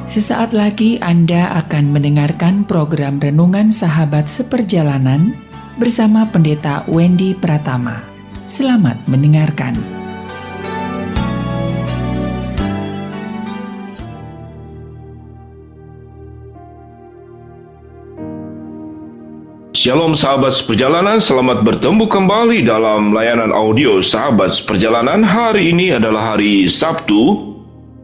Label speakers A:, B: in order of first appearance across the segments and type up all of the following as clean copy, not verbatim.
A: Sesaat lagi Anda akan mendengarkan program Renungan Sahabat Seperjalanan bersama Pendeta Wendy Pratama. Selamat mendengarkan.
B: Shalom sahabat seperjalanan, selamat bertemu kembali dalam layanan audio sahabat seperjalanan. Hari ini adalah hari Sabtu,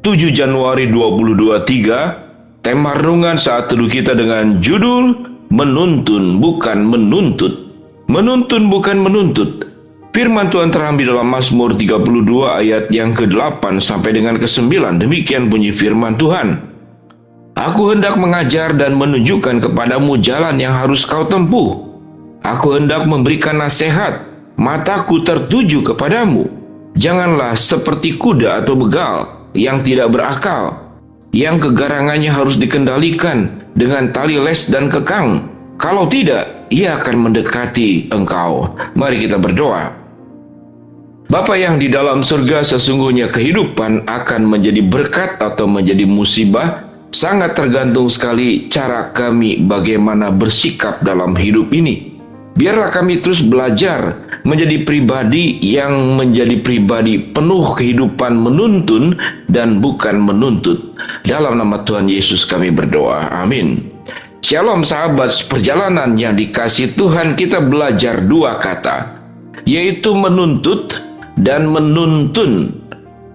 B: 7 Januari 2023. Tema renungan saat teduh kita dengan judul Menuntun bukan menuntut. Menuntun bukan menuntut. Firman Tuhan terambil dalam Mazmur 32 ayat yang ke-8 sampai dengan ke-9. Demikian bunyi firman Tuhan. Aku hendak mengajar dan menunjukkan kepadamu jalan yang harus kau tempuh. Aku hendak memberikan nasihat, mataku tertuju kepadamu. Janganlah seperti kuda atau begal yang tidak berakal, yang kegarangannya harus dikendalikan dengan tali les dan kekang. Kalau tidak, ia akan mendekati engkau. Mari kita berdoa. Bapa yang di dalam surga, sesungguhnya kehidupan akan menjadi berkat atau menjadi musibah sangat tergantung sekali cara kami bagaimana bersikap dalam hidup ini. Biarlah kami terus belajar menjadi pribadi yang menjadi pribadi penuh kehidupan menuntun dan bukan menuntut. Dalam nama Tuhan Yesus kami berdoa. Amin. Shalom sahabat seperjalanan yang dikasihi Tuhan, kita belajar dua kata, yaitu menuntut dan menuntun.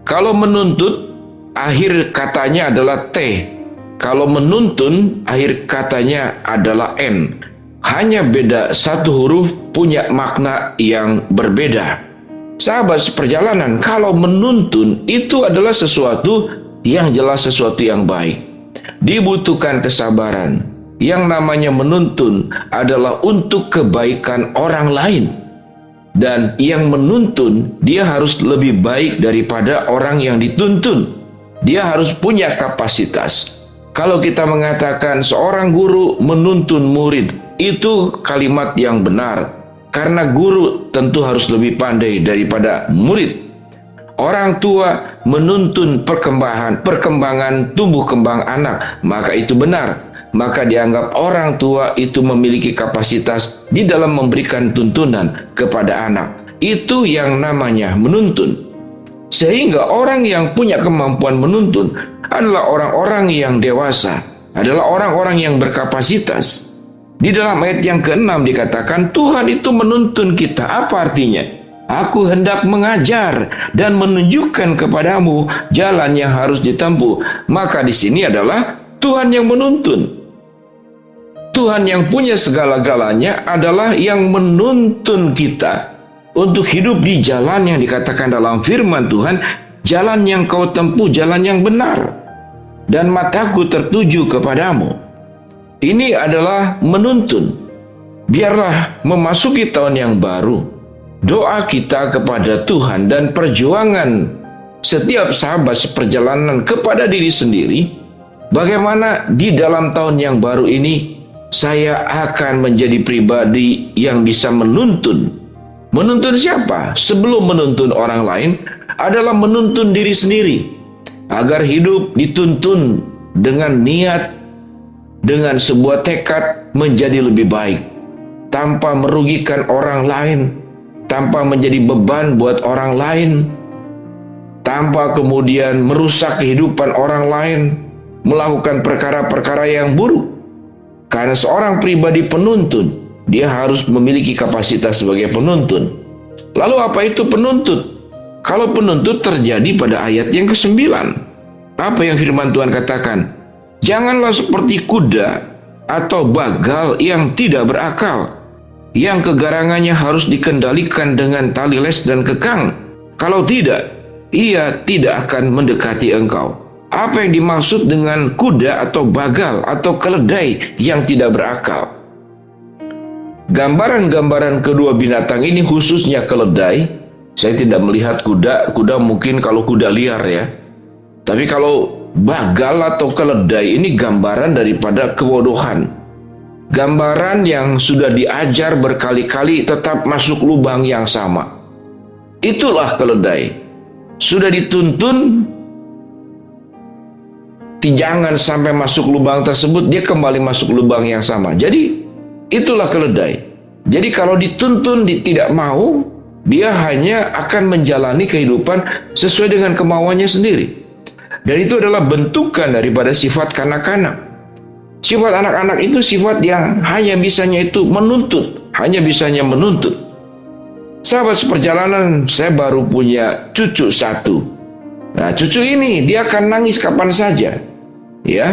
B: Kalau menuntut, akhir katanya adalah T. Kalau menuntun, akhir katanya adalah N. Hanya beda satu huruf, punya makna yang berbeda. Sahabat seperjalanan, kalau menuntun itu adalah sesuatu yang jelas, sesuatu yang baik. Dibutuhkan kesabaran. Yang namanya menuntun adalah untuk kebaikan orang lain. Dan yang menuntun, dia harus lebih baik daripada orang yang dituntun. Dia harus punya kapasitas. Kalau kita mengatakan seorang guru menuntun murid, itu kalimat yang benar. Karena guru tentu harus lebih pandai daripada murid. Orang tua menuntun perkembangan tumbuh kembang anak, maka itu benar. Maka dianggap orang tua itu memiliki kapasitas di dalam memberikan tuntunan kepada anak. Itu yang namanya menuntun. Sehingga orang yang punya kemampuan menuntun adalah orang-orang yang dewasa, adalah orang-orang yang berkapasitas. Di dalam ayat yang ke-6 dikatakan Tuhan itu menuntun kita. Apa artinya? Aku hendak mengajar dan menunjukkan kepadamu jalan yang harus ditempuh. Maka di sini adalah Tuhan yang menuntun. Tuhan yang punya segala-galanya adalah yang menuntun kita untuk hidup di jalan yang dikatakan dalam firman Tuhan, jalan yang kau tempuh, jalan yang benar, dan mataku tertuju kepadamu. Ini adalah menuntun. Biarlah memasuki tahun yang baru, doa kita kepada Tuhan dan perjuangan setiap sahabat seperjalanan kepada diri sendiri, bagaimana di dalam tahun yang baru ini saya akan menjadi pribadi yang bisa menuntun. Menuntun siapa? Sebelum menuntun orang lain adalah menuntun diri sendiri. Agar hidup dituntun dengan niat, dengan sebuah tekad menjadi lebih baik. Tanpa merugikan orang lain, tanpa menjadi beban buat orang lain, tanpa kemudian merusak kehidupan orang lain, melakukan perkara-perkara yang buruk. Karena seorang pribadi penuntun, dia harus memiliki kapasitas sebagai penuntun. Lalu apa itu penuntut? Kalau penuntut terjadi pada ayat yang ke-9. Apa yang firman Tuhan katakan? Janganlah seperti kuda atau bagal yang tidak berakal, yang kegarangannya harus dikendalikan dengan tali les dan kekang. Kalau tidak, ia tidak akan mendekati engkau. Apa yang dimaksud dengan kuda atau bagal atau keledai yang tidak berakal? Gambaran-gambaran kedua binatang ini, khususnya keledai, saya tidak melihat kuda. Kuda mungkin kalau kuda liar ya. Tapi kalau bagal atau keledai ini gambaran daripada kebodohan. Gambaran yang sudah diajar berkali-kali tetap masuk lubang yang sama. Itulah keledai. Sudah dituntun Jangan sampai masuk lubang tersebut, dia kembali masuk lubang yang sama. Jadi itulah keledai. Jadi kalau dituntun tidak mau, dia hanya akan menjalani kehidupan sesuai dengan kemauannya sendiri. Dan itu adalah bentukan daripada sifat kanak-kanak. Sifat anak-anak itu sifat yang hanya bisanya itu menuntut, hanya bisanya menuntut. Sahabat seperjalanan, saya baru punya cucu satu. Nah, cucu ini dia akan nangis kapan saja. Ya,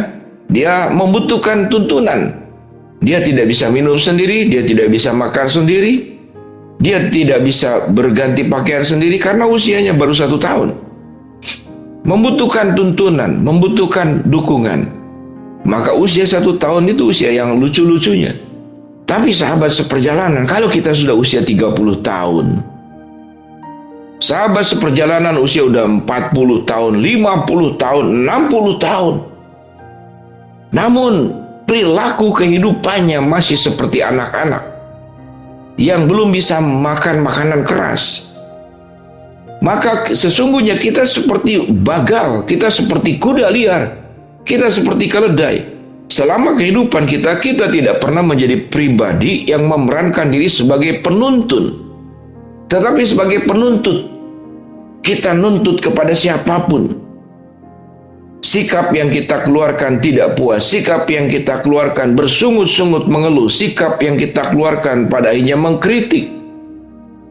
B: dia membutuhkan tuntunan. Dia tidak bisa minum sendiri, dia tidak bisa makan sendiri, dia tidak bisa berganti pakaian sendiri karena usianya baru 1 tahun. Membutuhkan tuntunan, membutuhkan dukungan. Maka usia 1 tahun itu usia yang lucu-lucunya. Tapi sahabat seperjalanan, kalau kita sudah usia 30 tahun, sahabat seperjalanan usia udah 40 tahun, 50 tahun, 60 tahun, namun perilaku kehidupannya masih seperti anak-anak yang belum bisa makan makanan keras. Maka sesungguhnya kita seperti bagal, kita seperti kuda liar, kita seperti keledai. Selama kehidupan kita tidak pernah menjadi pribadi yang memerankan diri sebagai penuntun. Tetapi sebagai penuntut, kita nuntut kepada siapapun. Sikap yang kita keluarkan tidak puas, sikap yang kita keluarkan bersungut-sungut mengeluh, sikap yang kita keluarkan pada akhirnya mengkritik.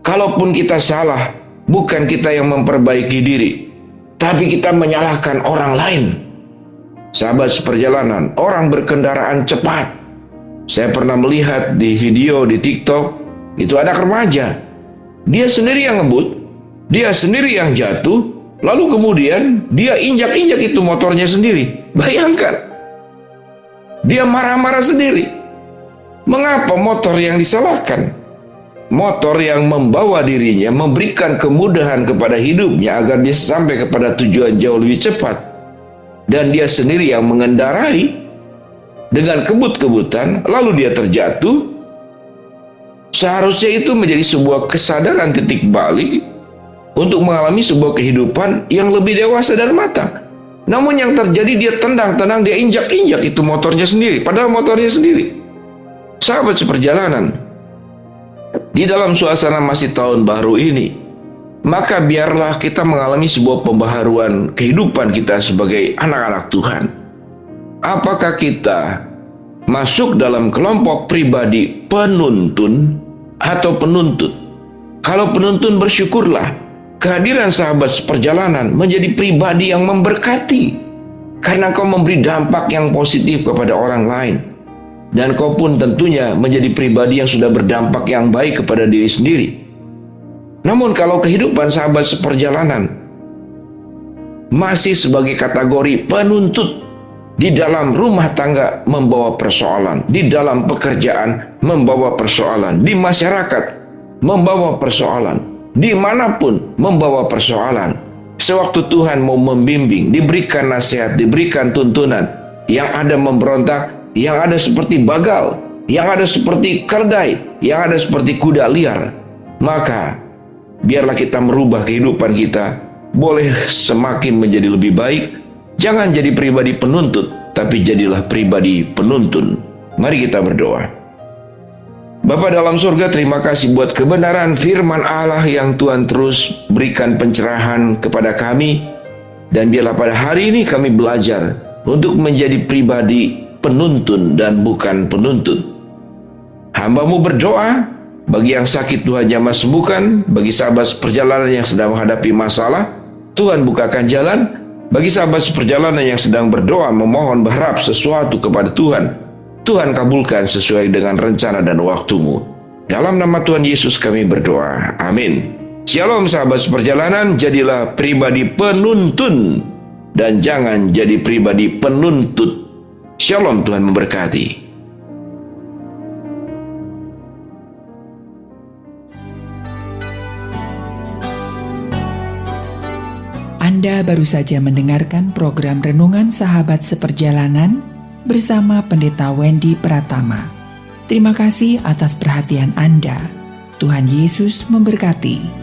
B: Kalaupun kita salah, bukan kita yang memperbaiki diri, tapi kita menyalahkan orang lain. Sahabat seperjalanan, orang berkendaraan cepat. Saya pernah melihat di video di TikTok, itu anak remaja. Dia sendiri yang ngebut, dia sendiri yang jatuh, lalu kemudian dia injak-injak itu motornya sendiri. Bayangkan, dia marah-marah sendiri. Mengapa motor yang disalahkan? Motor yang membawa dirinya, memberikan kemudahan kepada hidupnya agar bisa sampai kepada tujuan jauh lebih cepat. Dan dia sendiri yang mengendarai dengan kebut-kebutan, lalu dia terjatuh. Seharusnya itu menjadi sebuah kesadaran titik balik untuk mengalami sebuah kehidupan yang lebih dewasa dan matang. Namun yang terjadi, dia tendang-tendang, dia injak-injak itu motornya sendiri, padahal motornya sendiri. Sahabat seperjalanan, di dalam suasana masih tahun baru ini, maka biarlah kita mengalami sebuah pembaharuan kehidupan kita sebagai anak-anak Tuhan. Apakah kita masuk dalam kelompok pribadi penuntun atau penuntut? Kalau penuntun, bersyukurlah. Kehadiran sahabat seperjalanan menjadi pribadi yang memberkati, karena kau memberi dampak yang positif kepada orang lain. Dan kau pun tentunya menjadi pribadi yang sudah berdampak yang baik kepada diri sendiri. Namun kalau kehidupan sahabat seperjalanan masih sebagai kategori penuntut, di dalam rumah tangga membawa persoalan, di dalam pekerjaan membawa persoalan, di masyarakat membawa persoalan, dimanapun membawa persoalan. Sewaktu Tuhan mau membimbing, diberikan nasihat, diberikan tuntunan, yang ada memberontak, yang ada seperti bagal, yang ada seperti keledai, yang ada seperti kuda liar. Maka biarlah kita merubah kehidupan kita, boleh semakin menjadi lebih baik. Jangan jadi pribadi penuntut, tapi jadilah pribadi penuntun. Mari kita berdoa. Bapa dalam surga, terima kasih buat kebenaran firman Allah yang Tuhan terus berikan pencerahan kepada kami. Dan biarlah pada hari ini kami belajar untuk menjadi pribadi penuntun dan bukan penuntut. Hamba-Mu berdoa, bagi yang sakit Tuhan jamah sembuhkan, bagi sahabat seperjalanan yang sedang menghadapi masalah, Tuhan bukakan jalan. Bagi sahabat seperjalanan yang sedang berdoa, memohon, berharap sesuatu kepada Tuhan, Tuhan kabulkan sesuai dengan rencana dan waktu-Mu. Dalam nama Tuhan Yesus kami berdoa. Amin. Shalom sahabat seperjalanan, jadilah pribadi penuntun dan jangan jadi pribadi penuntut. Shalom, Tuhan memberkati.
A: Anda baru saja mendengarkan program Renungan Sahabat Seperjalanan bersama Pendeta Wendy Pratama. Terima kasih atas perhatian Anda. Tuhan Yesus memberkati.